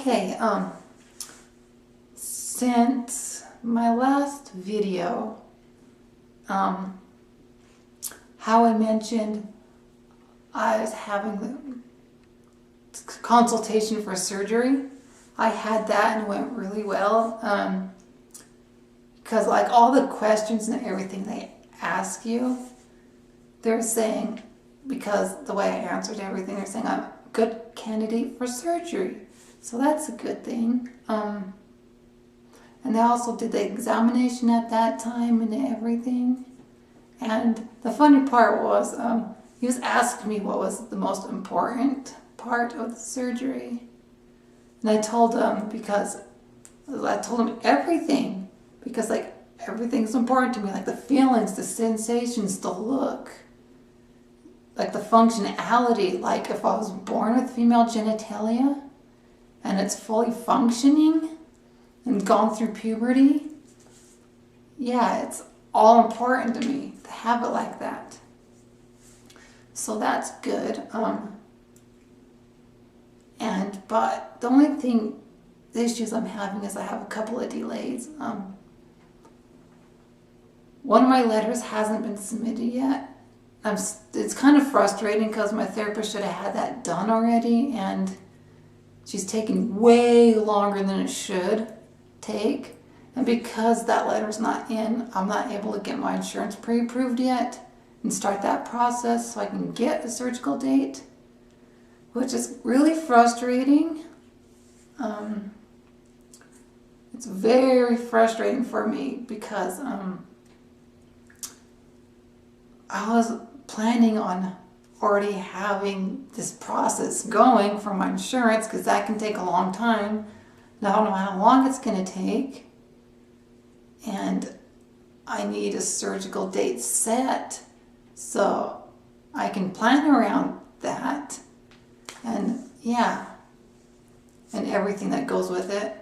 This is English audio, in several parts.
Okay, since my last video, how I mentioned I was having the consultation for surgery, I had that and it went really well, because like all the questions and everything they ask you, they're saying, because the way I answered everything, they're saying I'm a good candidate for surgery. So that's a good thing. And they also did the examination at that time and everything. And the funny part was, he was asking me what was the most important part of the surgery. And I told him everything. Because like everything's important to me. Like the feelings, the sensations, the look. Like the functionality. Like if I was born with female genitalia and it's fully functioning and gone through puberty, yeah, it's all important to me to have it like that. So that's good. But the only thing, the issues I'm having is I have a couple of delays. One of my letters hasn't been submitted yet. It's kind of frustrating because my therapist should have had that done already, and she's taking way longer than it should take. And because that letter's not in, I'm not able to get my insurance pre-approved yet and start that process so I can get a surgical date, which is really frustrating. It's very frustrating for me because I was planning on already having this process going for my insurance, because that can take a long time. And I don't know how long it's going to take. And I need a surgical date set so I can plan around that. And yeah, and everything that goes with it.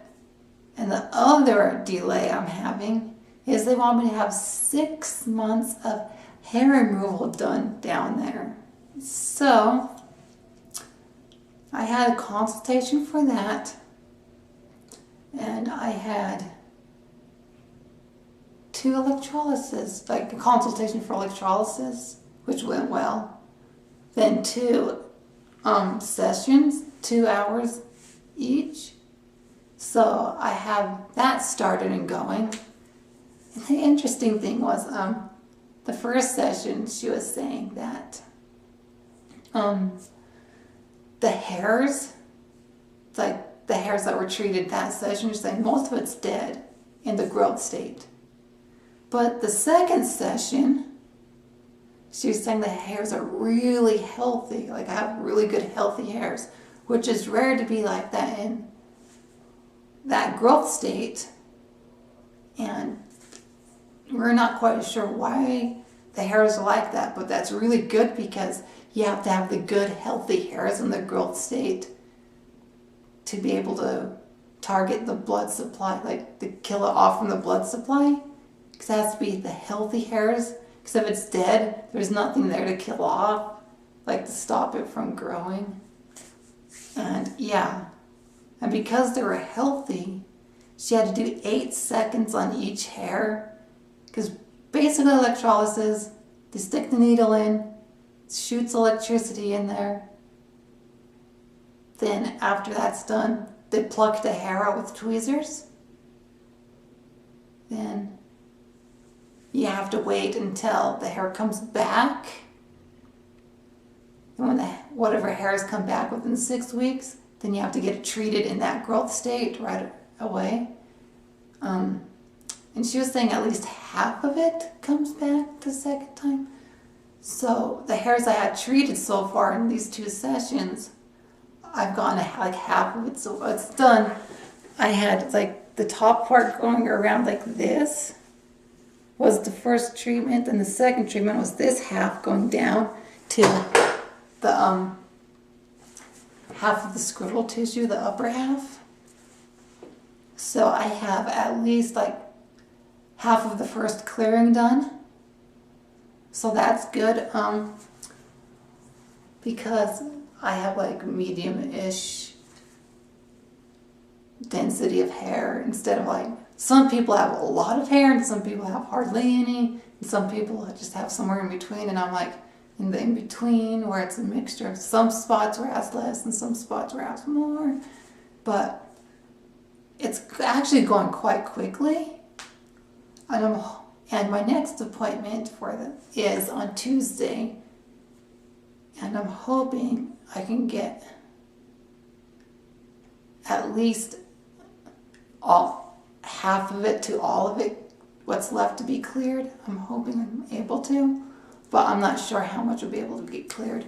And the other delay I'm having is they want me to have 6 months of hair removal done down there. So I had a consultation for that, and I had 2 electrolysis, like a consultation for electrolysis, which went well. Then 2 sessions, 2 hours each. So I have that started and going. And the interesting thing was, the first session, she was saying that the hairs, like the hairs that were treated that session, she's saying most of it's dead in the growth state. But the second session, she was saying the hairs are really healthy, like I have really good healthy hairs, which is rare to be like that in that growth state. And we're not quite sure why the hairs are like that, but that's really good because you have to have the good healthy hairs in the growth state to be able to target the blood supply, like to kill it off from the blood supply, because it has to be the healthy hairs, because if it's dead, there's nothing there to kill off, like to stop it from growing. And yeah, and because they were healthy, she had to do 8 seconds on each hair, because basically electrolysis, they stick the needle in, shoots electricity in there. Then after that's done, they pluck the hair out with tweezers. Then you have to wait until the hair comes back. And when whatever hairs come back within 6 weeks, then you have to get it treated in that growth state right away. And she was saying at least half of it comes back the second time. So the hairs I had treated so far in these 2 sessions, I've gone like half of it, so it's done. I had like the top part going around like this was the first treatment, and the second treatment was this half going down to the half of the scrotal tissue, the upper half. So I have at least like half of the first clearing done. So that's good, because I have like medium-ish density of hair instead of like, some people have a lot of hair and some people have hardly any, and some people just have somewhere in between, and I'm like in the in between where it's a mixture of some spots where it has less and some spots where it has more. But it's actually going quite quickly. And my next appointment for them is on Tuesday, and I'm hoping I can get at least half of it to all of it, what's left to be cleared. I'm hoping I'm able to, but I'm not sure how much will be able to get cleared.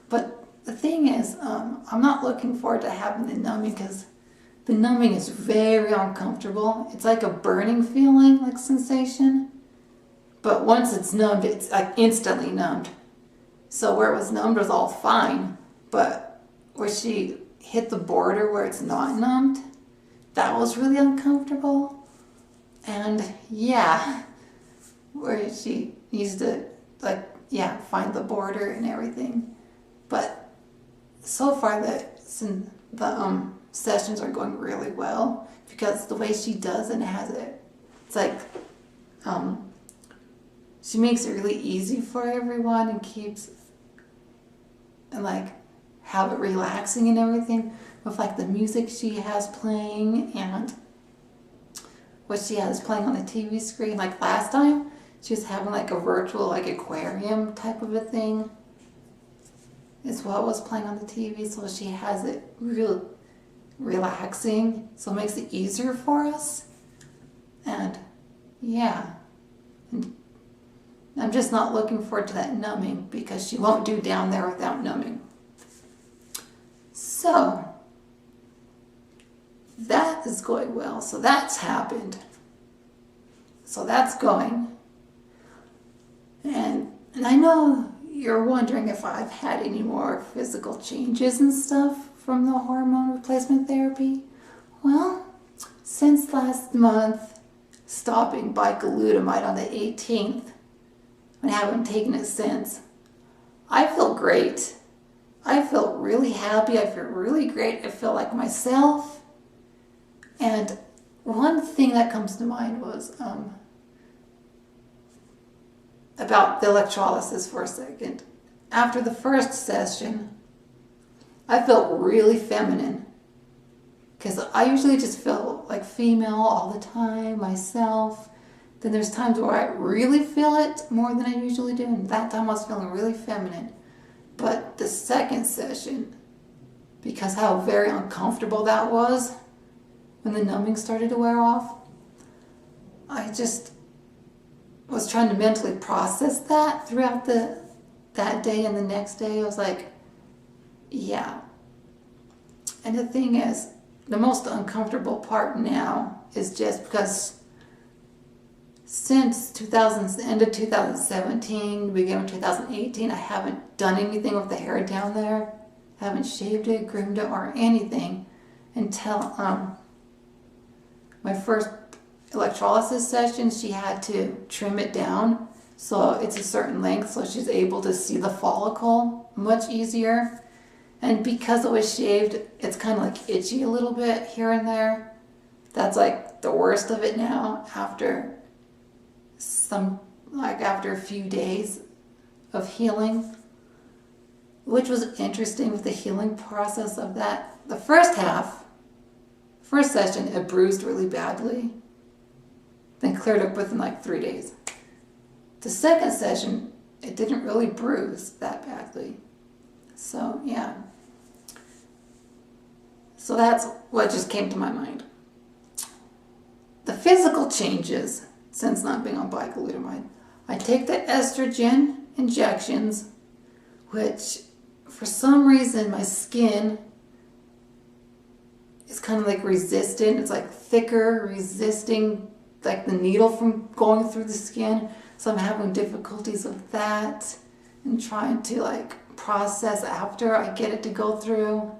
But the thing is, I'm not looking forward to having the numbing, because the numbing is very uncomfortable. It's like a burning feeling, like sensation. But once it's numbed, it's like instantly numbed. So where it was numbed was all fine, but where she hit the border where it's not numbed, that was really uncomfortable. And yeah, where she needs to find the border and everything. But so far the sessions are going really well, because the way she does it has it, it's like she makes it really easy for everyone and keeps and like have it relaxing and everything, with like the music she has playing and what she has playing on the TV screen. Like last time she was having like a virtual like aquarium type of a thing is what was playing on the TV, so she has it real relaxing, so it makes it easier for us. And yeah, and I'm just not looking forward to that numbing, because she won't do down there without numbing. So that is going well. So that's happened. So that's going. And I know you're wondering if I've had any more physical changes and stuff from the hormone replacement therapy. Well, since last month, stopping bicalutamide on the 18th, and haven't taken it since, I feel great. I feel really happy. I feel really great. I feel like myself. And one thing that comes to mind was about the electrolysis for a second. After the first session, I felt really feminine, because I usually just feel like female all the time, myself. Then there's times where I really feel it more than I usually do, and that time I was feeling really feminine. But the second session, because how very uncomfortable that was when the numbing started to wear off, I just was trying to mentally process that throughout that day and the next day. I was like, yeah. And the thing is, the most uncomfortable part now is just because since the end of 2017, beginning of 2018, I haven't done anything with the hair down there. I haven't shaved it, groomed it, or anything until my first electrolysis session. She had to trim it down so it's a certain length, so she's able to see the follicle much easier. And because it was shaved, it's kind of like itchy a little bit here and there. That's like the worst of it now after after a few days of healing, which was interesting with the healing process of that. The first session, it bruised really badly, then cleared up within like 3 days. The second session, it didn't really bruise that badly. So yeah. So that's what just came to my mind. The physical changes since not being on bicalutamide. I take the estrogen injections, which for some reason my skin is kind of like resistant. It's like thicker, resisting like the needle from going through the skin. So I'm having difficulties with that and trying to like process after I get it to go through,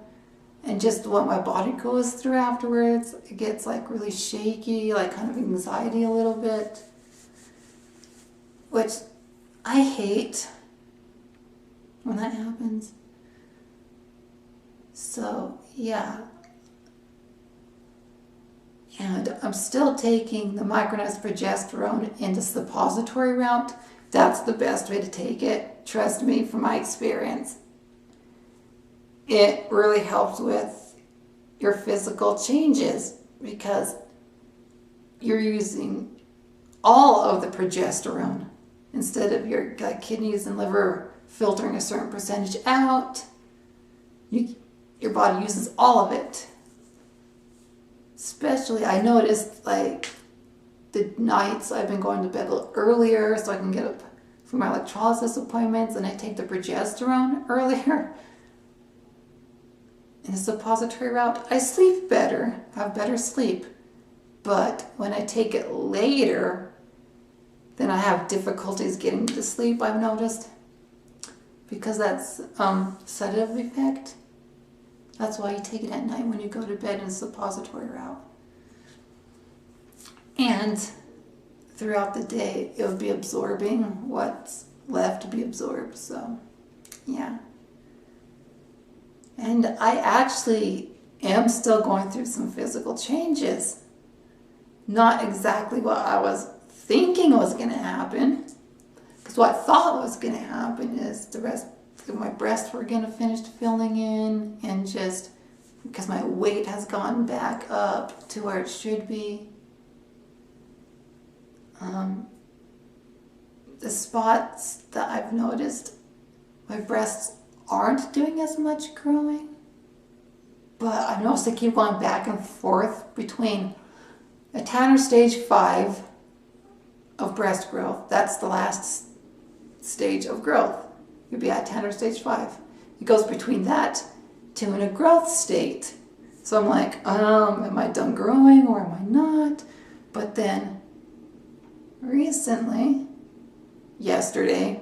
and just what my body goes through afterwards. It gets like really shaky, like kind of anxiety a little bit, which I hate when that happens. So yeah, And I'm still taking the micronized progesterone in the suppository route. That's the best way to take it. Trust me, from my experience. It really helps with your physical changes because you're using all of the progesterone instead of your kidneys and liver filtering a certain percentage out. Your body uses all of it. Especially, I noticed like the nights I've been going to bed a little earlier so I can get up for my electrolysis appointments, and I take the progesterone earlier in the suppository route. I sleep better, have better sleep. But when I take it later, then I have difficulties getting to sleep, I've noticed. Because that's sedative effect. That's why you take it at night when you go to bed in a suppository route. And throughout the day, it will be absorbing what's left to be absorbed. So, yeah. And I actually am still going through some physical changes. Not exactly what I was thinking was going to happen. Because what I thought was going to happen is the rest of my breasts were going to finish filling in, and just because my weight has gone back up to where it should be. The spots that I've noticed, my breasts aren't doing as much growing. But I've noticed they keep going back and forth between a Tanner stage 5 of breast growth. That's the last stage of growth. You'll be at Tanner stage 5. It goes between that to in a growth state. So I'm like, am I done growing or am I not? But then recently, yesterday,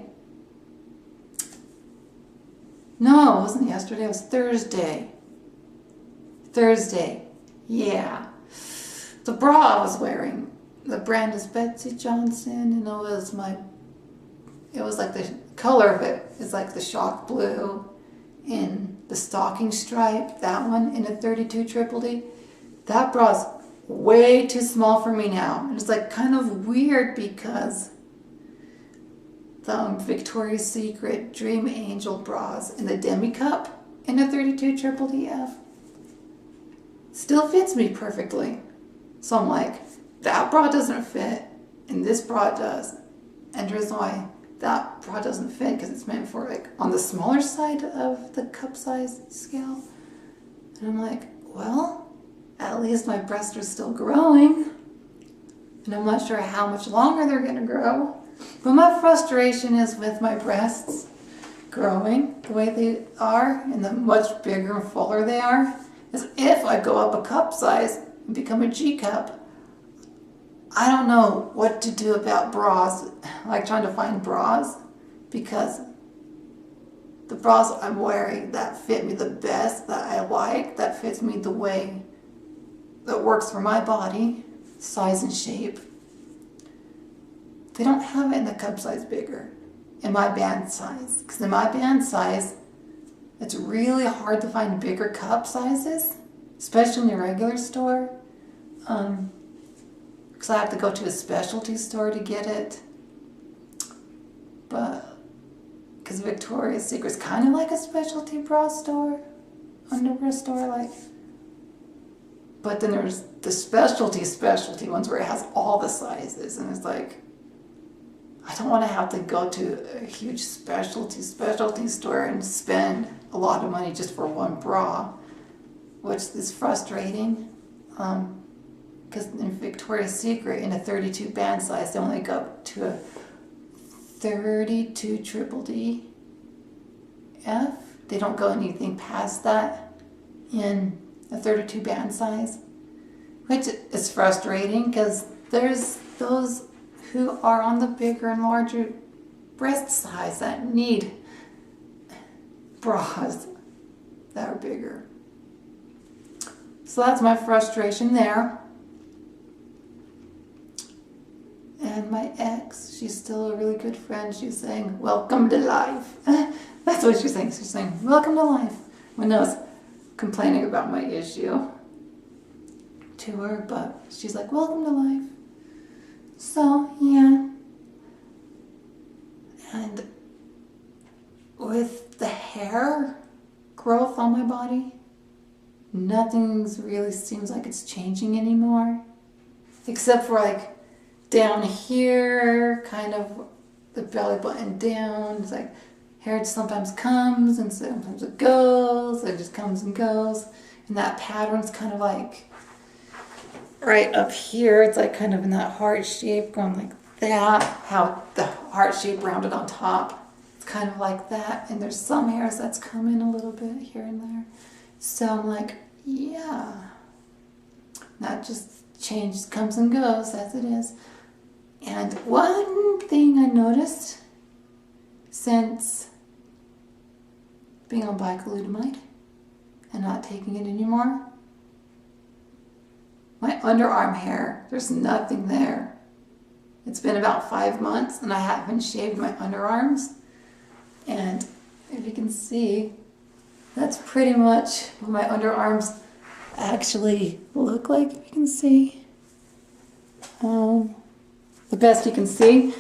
no, it wasn't yesterday, it was Thursday. Yeah. The bra I was wearing, the brand is Betsy Johnson, and it was like the color of it is like the shock blue in the stocking stripe, that one in a 32 triple D. That bra's way too small for me now. And it's like kind of weird because the Victoria's Secret Dream Angel bras in the demi cup in a 32 triple DF still fits me perfectly. So I'm like, that bra doesn't fit and this bra does. And the reason why that bra doesn't fit because it's meant for like on the smaller side of the cup size scale. And I'm like, well, at least my breasts are still growing. And I'm not sure how much longer they're going to grow. But my frustration is with my breasts growing the way they are and the much bigger and fuller they are, is if I go up a cup size and become a G cup, I don't know what to do about bras, like trying to find bras, because the bras I'm wearing that fit me the best, that I like, that fits me the way that works for my body, size and shape, they don't have it in the cup size bigger, in my band size. Because in my band size, it's really hard to find bigger cup sizes, especially in your regular store. Because I have to go to a specialty store to get it. But, because Victoria's Secret is kind of like a specialty bra store, underwear store, like. But then there's the specialty ones where it has all the sizes, and it's like, I don't want to have to go to a huge specialty store and spend a lot of money just for one bra, which is frustrating. Because in Victoria's Secret, in a 32 band size, they only go to a 32 triple D F. They don't go anything past that in a 32 band size, which is frustrating because there's those who are on the bigger and larger breast size that need bras that are bigger. So that's my frustration there. And my ex, she's still a really good friend. She's saying, welcome to life. That's what she's saying. She's saying, welcome to life. When I was complaining about my issue to her, but she's like, welcome to life. So, yeah. And with the hair growth on my body, nothing really seems like it's changing anymore. Except for like down here, kind of the belly button down. It's like hair sometimes comes and sometimes it goes. It just comes and goes. And that pattern's kind of like right up here. It's like kind of in that heart shape going like that. How the heart shape rounded on top. It's kind of like that. And there's some hairs that's come in a little bit here and there. So I'm like, yeah. That just changes, comes and goes as it is. And one thing I noticed since being on bicalutamide and not taking it anymore, my underarm hair, there's nothing there. It's been about 5 months and I haven't shaved my underarms. And if you can see, that's pretty much what my underarms actually look like, if you can see. The best you can see,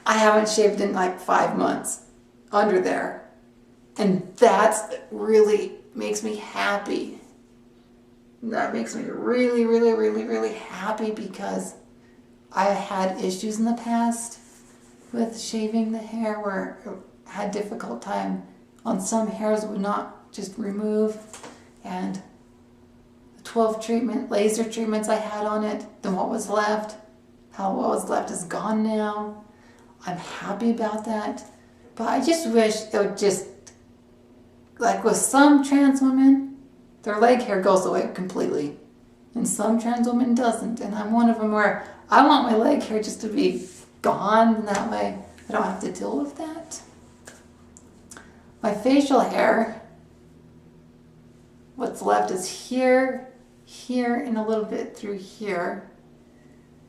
I haven't shaved in like 5 months under there. And that really makes me happy. That makes me really, really, really, really happy because I had issues in the past with shaving the hair where I had a difficult time on some hairs would not just remove, and the 12 laser treatments I had on it, then what was left, what was left is gone now. I'm happy about that, but I just wish it would just, like with some trans women, their leg hair goes away completely, and some trans women doesn't, and I'm one of them where I want my leg hair just to be gone, and that way I don't have to deal with that. My facial hair, what's left is here, here, and a little bit through here.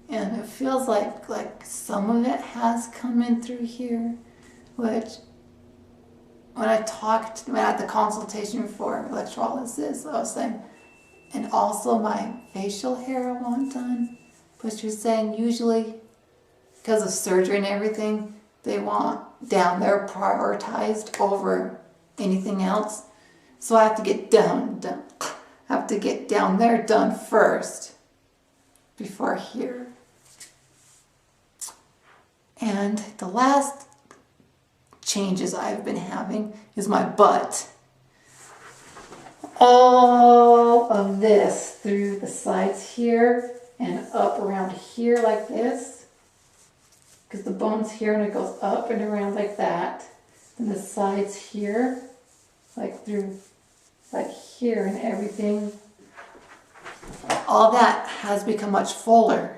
And it feels like some of it has come in through here, which when I had the consultation for electrolysis, I was saying, and also my facial hair I want done. But she was saying usually, because of surgery and everything, they want down there prioritized over anything else. So I have to get down there done first before here. And the last changes I've been having is my butt. All of this through the sides here and up around here like this. Because the bone's here and it goes up and around like that. And the sides here, like through, like here and everything. All that has become much fuller.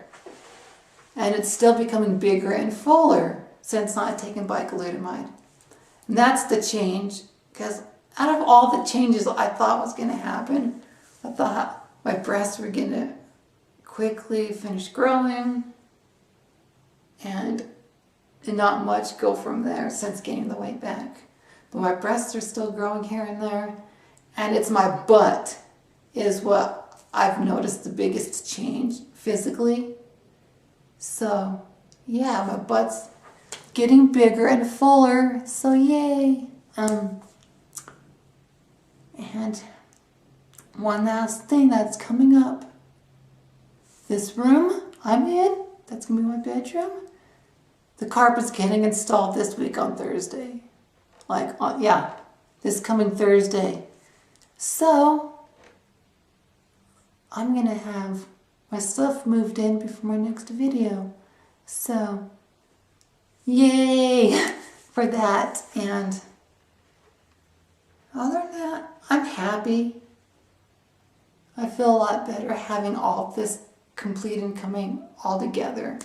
And it's still becoming bigger and fuller since not taking bicalutamide. And that's the change, because out of all the changes I thought was going to happen, I thought my breasts were going to quickly finish growing and not much go from there since gaining the weight back. But my breasts are still growing here and there, and it's my butt is what I've noticed the biggest change physically. So yeah, my butt's getting bigger and fuller, so yay. And one last thing that's coming up. This room I'm in, that's gonna be my bedroom. The carpet's getting installed this week on Thursday. This coming Thursday. So I'm gonna have my stuff moved in before my next video. So yay for that. And other than that, I'm happy. I feel a lot better having all of this complete and coming all together.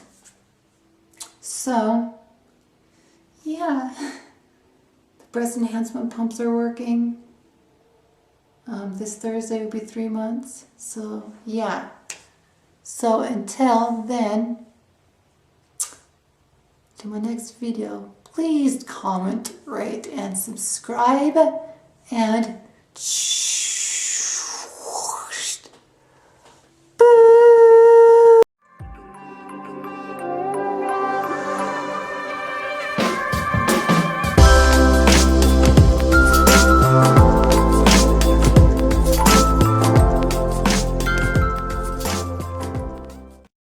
So yeah, the breast enhancement pumps are working. This Thursday will be 3 months. So yeah. So until then, to my next video, please comment, rate, and subscribe. And